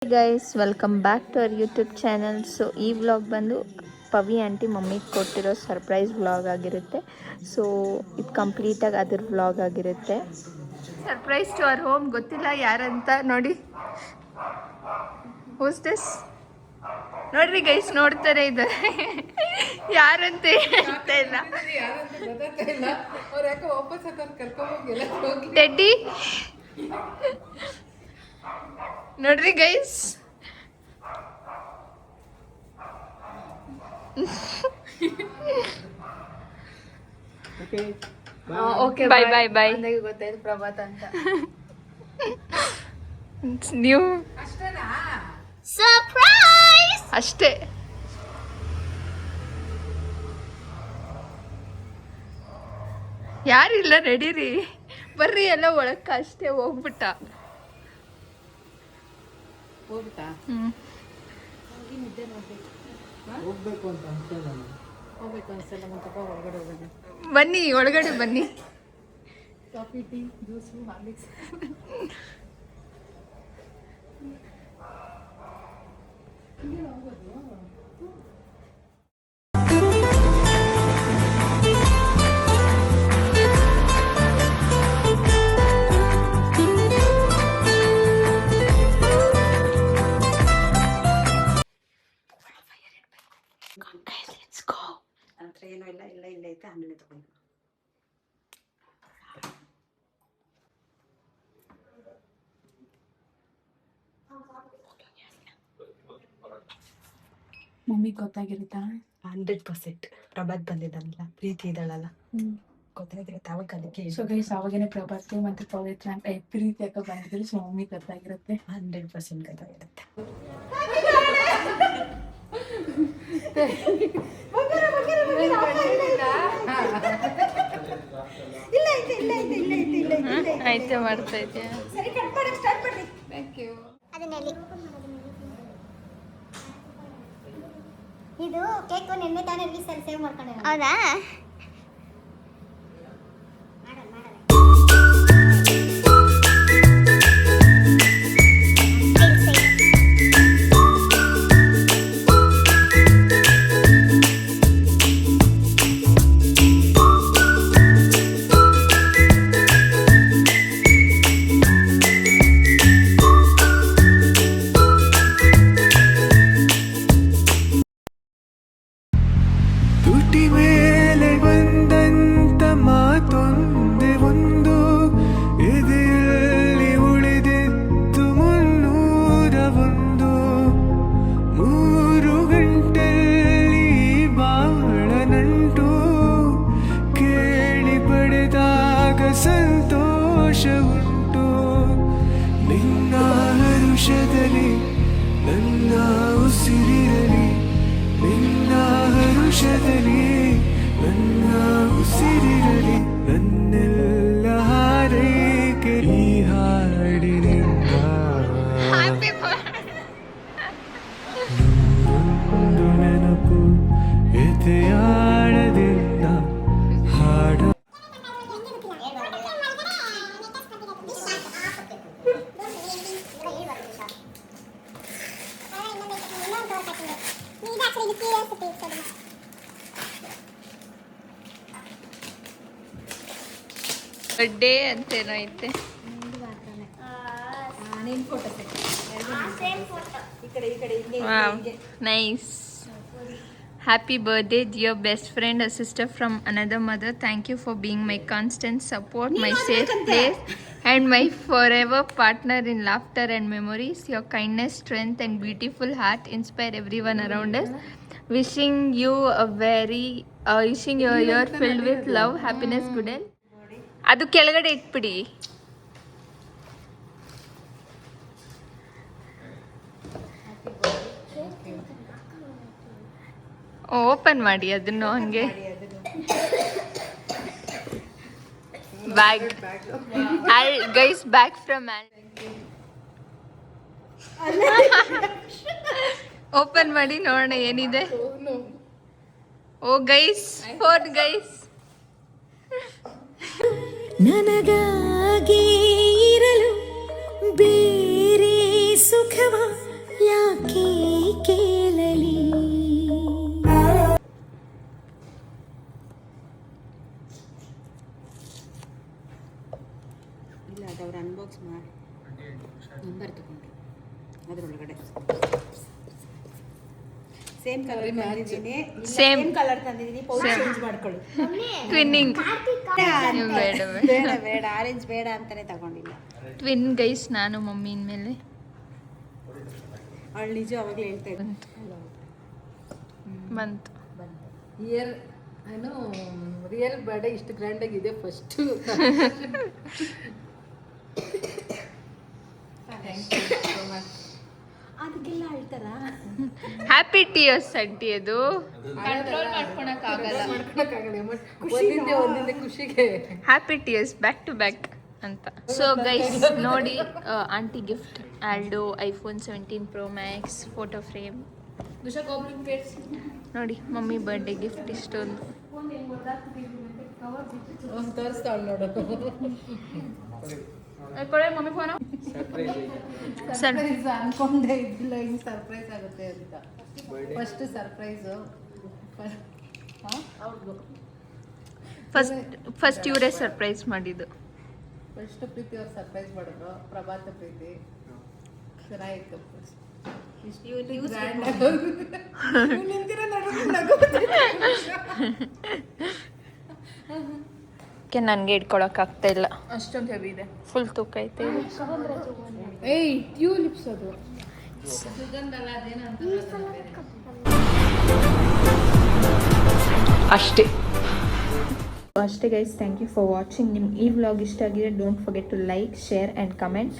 Guys welcome back to our YouTube channel. So ಈ vlog ಬಂದು Pavi aunty ಮಮ್ಮಿಗೆ ಕೊಟ್ಟಿರೋ ಸರ್ಪ್ರೈಸ್ ವ್ಲಾಗ್ ಆಗಿರುತ್ತೆ. ಸೊ ಇದು ಕಂಪ್ಲೀಟಾಗಿ ಅದ್ರ ವ್ಲಾಗ್ ಆಗಿರುತ್ತೆ. Surprise to our home. ಗೊತ್ತಿಲ್ಲ ಯಾರಂತ ನೋಡಿ. ಹೋಸ್ಟೆಸ್ ನೋಡ್ರಿ ಗೈಸ್, ನೋಡ್ತಾರೆ ಇದ್ದಾರೆ. ಯಾರಂತ ಹೇಳ್ತಾ ಇಲ್ಲ. ಟೆಡ್ಡಿ ನೋಡ್ರಿ guys. Okay bye bye bye. ಗೊತ್ತಾಯ್ತು ಪ್ರಭಾತ ಅಂತ. ನೀವು ಸರ್ಪ್ರೈಸ್ ಅಷ್ಟೇ. ಯಾರಿಲ್ಲ, ನಡೀರಿ ಬರ್ರಿ ಎಲ್ಲ ಒಳಕ್ಕ ಅಷ್ಟೇ. ಹೋಗ್ಬಿಟ್ಟ ಬನ್ನಿ, ಒಳಗಡೆ ಬನ್ನಿ. Coffee, tea, juice, Horlicks. ಏನೋ ಇಲ್ಲ ಇಲ್ಲ ಇಲ್ಲ ಐತೆ. ಆಮೇಲೆ ತಗೊಂಡು ಮಮ್ಮಿ ಗೊತ್ತಾಗಿರುತ್ತಾ? 100% ಪ್ರಭಾತ್ ಬಂದಿದ್ದಾನಲ್ಲ, ಪ್ರೀತಿ ಇದ್ದಾಳಲ್ಲ, ಗೊತ್ತಾಗಿರುತ್ತೆ ಅವಾಗ. ಅದಕ್ಕೆ ಸೊ ಗೈಸ್ ಅವಾಗೇನೆ ಪ್ರಭಾತ್ ಮತ್ತೆ ಪವಿತ್ರ ಅಂತ ಪ್ರೀತಿ ಅಕ್ಕ ಬಂದಿದ್ರು. ಸೊ ಮಮ್ಮಿ ಗೊತ್ತಾಗಿರುತ್ತೆ, 100% ಗೊತ್ತಾಗಿರುತ್ತೆ. ಆಯ್ತು, ಮಾಡ್ತಾ ಇದ್ದೆ. ಇದು ಕೇಕ್ ನಿನ್ನೆ ತಾನೇ ಸೇವ್ ಮಾಡ್ಕೊಂಡೆ. ಹೌದಾ? ಸಂತೋಷ ಉಂಟು ನಿನ್ನ ಹರುಷದಲ್ಲಿ, ನನ್ನ ಉಸಿರಿರಲಿ ನಿನ್ನ ಹರುಷದಲ್ಲಿ, ನನ್ನ ಉಸಿರಿರಲಿ ನನ್ನೆಲ್ಲ ಹಾರೈಕೆ ಈ ಹಾಡಿನಿಂದ. ಒಂದು ನೆನಪು ಎದೆಯಾಳದಿಂದ ಹಾಡ. ಬರ್ಡೇ ಅಂತೇನೋ ಐತೆ. Nice. Happy birthday dear best friend, a sister from another mother. Thank you for being my constant support, my safe place and my forever partner in laughter and memories. Your kindness, strength and beautiful heart inspire everyone around us. Wishing you a year filled with love, happiness, good health. ಅದು ಕೆಳಗಡೆ ಇಟ್ಬಿಡಿ. Open ಮಾಡಿ ಅದನ್ನು ಹಂಗೆ. Bag guys, bag from open ಮಾಡಿ ನೋಡೋಣ ಏನಿದೆ. ಓ guys, phone guys. ನನಗಾಗಿ ಇರಲು ಬೇರೆ ಸುಖವ ಅದ್ರೊಳಗಡೆ ಸೇಮ್ ಕಲರ್ ತಂದಿದ್ದೀನಿ. Same. ಕಲರ್ ತಂದಿದ್ದೀನಿ. ಪೌಚ್ ಚೇಂಜ್ ಮಾಡ್ಕೊಳ್ಳಿ. ಟ್ವಿನ್ನಿಂಗ್ ಬೇಡ ಬೇಡ ಬೇಡ ಆರೆಂಜ್ ಬೇಡ ಅಂತಾನೆ ತಗೊಂಡಿಲ್ಲ. ಟ್ವಿನ್ ಗೈಸ್ ನಾನು ಮಮ್ಮಿ ಇನ್ಮೇಲೆ ಅವಳು ನಿಜ ಅವಾಗಲೇ ಹೇಳ್ತಾ ಇದ್ದೆ. ಬಂತು. ಇಯರ್ ಏನು ರಿಯಲ್ ಬರ್ಡೇ ಇಷ್ಟು ಗ್ರ್ಯಾಂಡ್ ಆಗಿದೆ ಫಸ್ಟ್. ಅದಕ್ಕೆಲ್ಲ ಹೇಳ್ತಾರ. ಹ್ಯಾಪಿ ಟಿಯರ್ಸ್ ಅಡ್ಡಿ ಅದು ಕಂಟ್ರೋಲ್ ಮಾಡ್ಕೊಳಕ್ಕಾಗಲ್ಲ. ಒಂದಿಂದ ಖುಷಿಗೆ happy tears back to back ಅಂತ. ಸೊ ಗೈಸ್ ನೋಡಿ ಆಂಟಿ ಗಿಫ್ಟ್ ಆಲ್ಡೋ iPhone 17 Pro Max photo frame ನೋಡಿ. ಮಮ್ಮಿ ಬರ್ಡೇ ಗಿಫ್ಟ್ ಇಷ್ಟೊಂದು ತೋರಿಸ್ತಾಳು ನೋಡು. ಮಮ್ಮಿ ಫೋನು ಸರ್ಪ್ರೈಸ್ ಅನ್ಕೊಂಡೇ ಇದ್ದಿಲ್ಲ ಹಿಂಗೆ ಸರ್ಪ್ರೈಸ್ ಆಗುತ್ತೆ ಅಂತ. ಫಸ್ಟ್ ಸರ್ಪ್ರೈಸು ಅವ್ರಿಗೂ ಫಸ್ಟ್ ಇವರೇ ಸರ್ಪ್ರೈಸ್ ಮಾಡಿದ್ದು. ಫಸ್ಟ್ ಪ್ರೀತಿ ಅವ್ರು ಸರ್ಪ್ರೈಸ್ ಮಾಡಿದ್ರು. ಪ್ರಭಾತ ಪ್ರೀತಿ ಚೆನ್ನಾಗಿತ್ತು. ನನಗೆ ಇಟ್ಕೊಳಕ್ಕಾಗ್ತಾ ಇಲ್ಲ, ಅಷ್ಟೊಂದು ಹೆವಿ ಇದೆ. ಫುಲ್ ತೂಕ ಐತೆ ಇದು. ಏಯ್ ಟ್ಯೂಲಿಪ್ಸ್ ಅದು ಸುಗಂಧ ಅಲ್ಲ ಅದೇನಂತ ಅಷ್ಟೇ guys, thank you for watching. ನಿಮ್ಗೆ ಈ ವ್ಲಾಗ್ ಇಷ್ಟ ಆಗಿದೆ don't forget to like, share and comment.